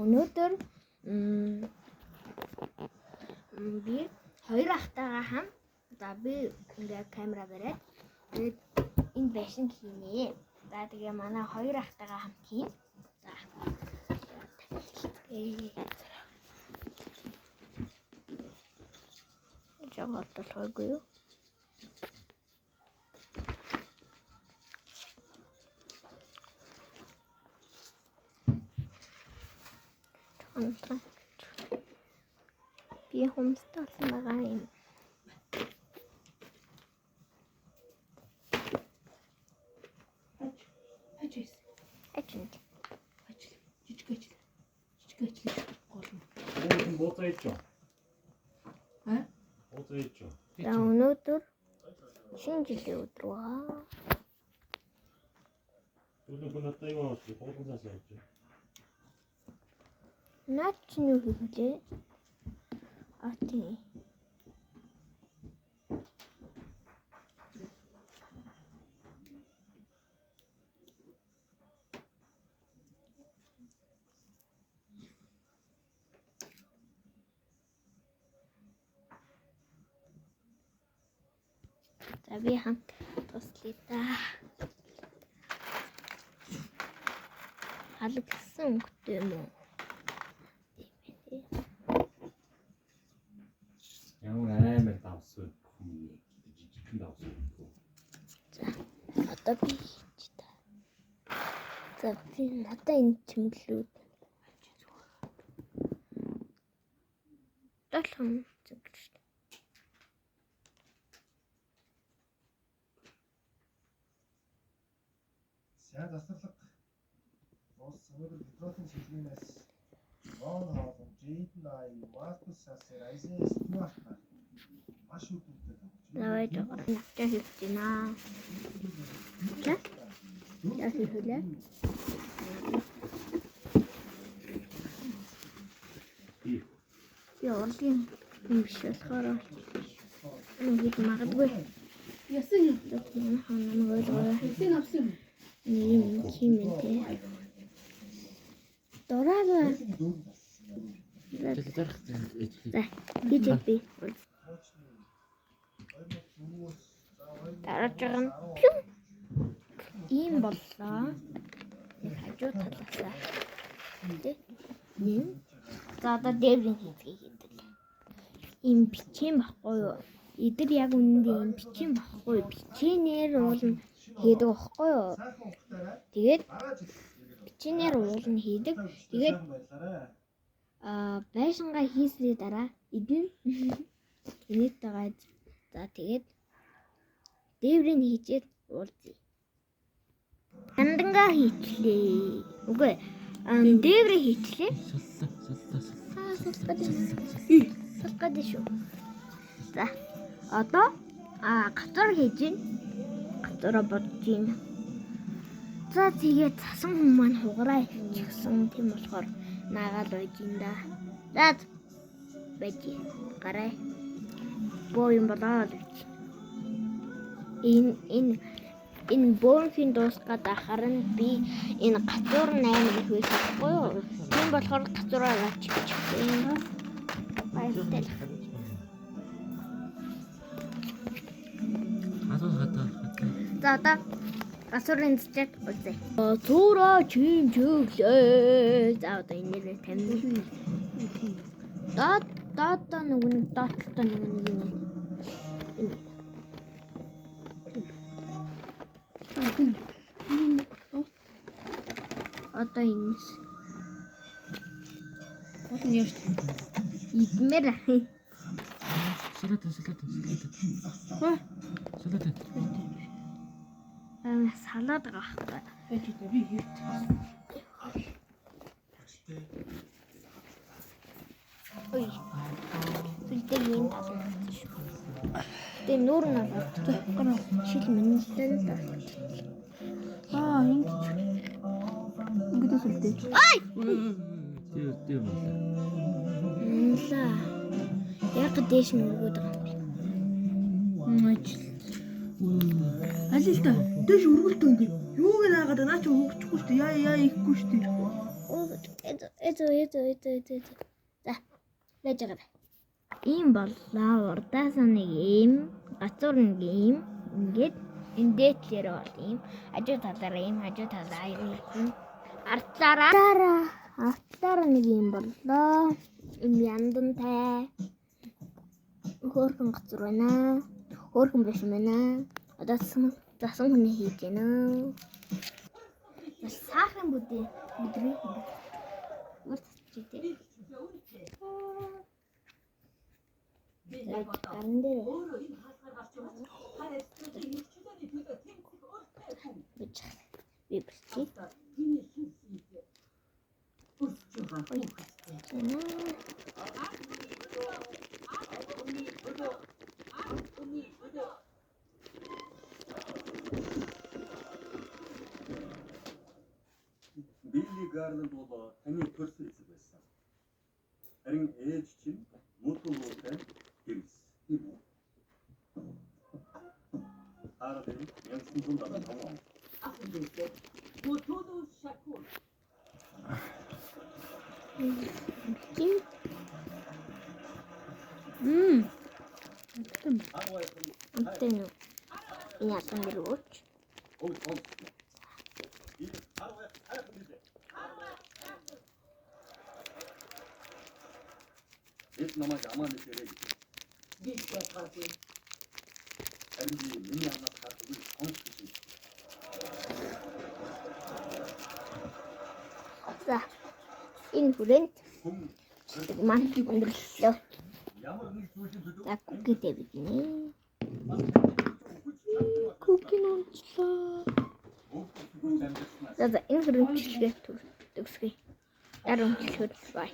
өнөөдөр би хоёр ахтайгаа хамт за би ингээд камера бариад тэгээд энэ байшин хийнэ. За тэгээ манай хоёр ахтайгаа хамт хийн. За. Жагт толгойгүй юу? Би хомстол байгаа юм. Ажил. Жижиг гол. Ууцаач. Ууцаач. За өнөөдөр шинэ жилийн өдөр байгаа. Өнөөдөр надад юу авах вэ? Хоолоос авч. Наач нь юу хийлээ? Тийм. За би хамт туслая та. Халагсан өнгөтэй юм уу? Ямар амар давсгүй хүмүүс жижигхэн давсгүй. За одоо би хийж та. За би надаа энэ чимглүүд. Толхон чимглэж. Сайн заслаг Рус өнөөдөр Петротын шилжлийнээс Рон хаалт Джейден ай Маркус асер Айзес Стюарт маш үгтэй. Давай жоо хийж байна. Яа хийлээ? Яа орлын юм биш болохоор нэг магадгүй. Ясан юм намайг ойлгоо. Хэсэг авсан юм. Ийм химэнтэй. Дораа. За, хийдэг би. Дараач нь ийм боллоо. Хажуу талаасаа. Тэ? За одоо дээврийн хийдгийг хийдэг. Ийм бичээн баггүй юу? Эдгээр яг үнэндээ ийм бичээн баггүй. Бичээнээр уулна хийдэг баггүй юу? Тэгээд бичээнээр уулна хийдэг. Тэгээд байшингаа хийсний дараа эдэн энэтэйгээ за тэгээд дээврийг хийчихэд уулзъя. Хандангаа хийчлээ. Үгүй дээврийг хийчлээ. Сулгаад шүү. За одоо гацар хийж гин. Гацараа бодож гин. За тэгээд цасан хүмүүс маань хугараа ичсэн тийм болохоор наагаал байж ин да. За байж гараа. Боо юм болоод байж. Энэ боонхын дуусгаад харин би энэ гацуур 8 их байсан байхгүй юу? Тийм болохоор гацуураа авчихсан. Баяртай. За одоо гацуурын зэчээд үзье. Гацуураа чимчглээ. За одоо энэ нэр тамил. Дат нэг даттай нэг юм. Одоо энэ одоо яаш идмэр салат салат гахтай би хийх ой сүлдэг юм тасна тэг нүүр наваад шил минуттай ингэж сүлдэг ай Тий болоо. Яг дэш нүргүүд байгаа юм. Алилта дэш өргөлтөө ингэ. Юуг наагаад наа чи хөвчихгүй шүү дээ. Яа ихгүй шүү дээ. Эд. За. Байж байгаа. Ийм боллоо. Урдаас нэг ийм, гацуур нэг ийм, ингээд энэ дээдлэр бол ийм, хажуу талаараа ийм, хажуу талаа ийм. Артлаараа нэг ийм боллоо. Энэ яндантай. Хөөрхөн гацуур байна. Хөөрхөн биш юм байна. Одоо засан хүний хийж байна. Бас саахан бүдээ өдрөө үрдчихтэй. Гарын дээр би бичиж. Билли Гарланд бол таны төрсөн эцэг байсан. Харин ээж чинь мутулуутай гэрс. Арабын 1975 он. Антено. Я там беруч. Эд намайг аман дээрээ. Харин миний амнаас хатгүй сонс гэж. За. Энэ хүрээнд Хүн маань өндөрлөө. ямар нэг зүйлийн төлөө За күкитэй бидний. Кукин онцлоо. За энэ хүрээнд чиглэлгээ төгсгөө. Яруу хэлэхэд бай.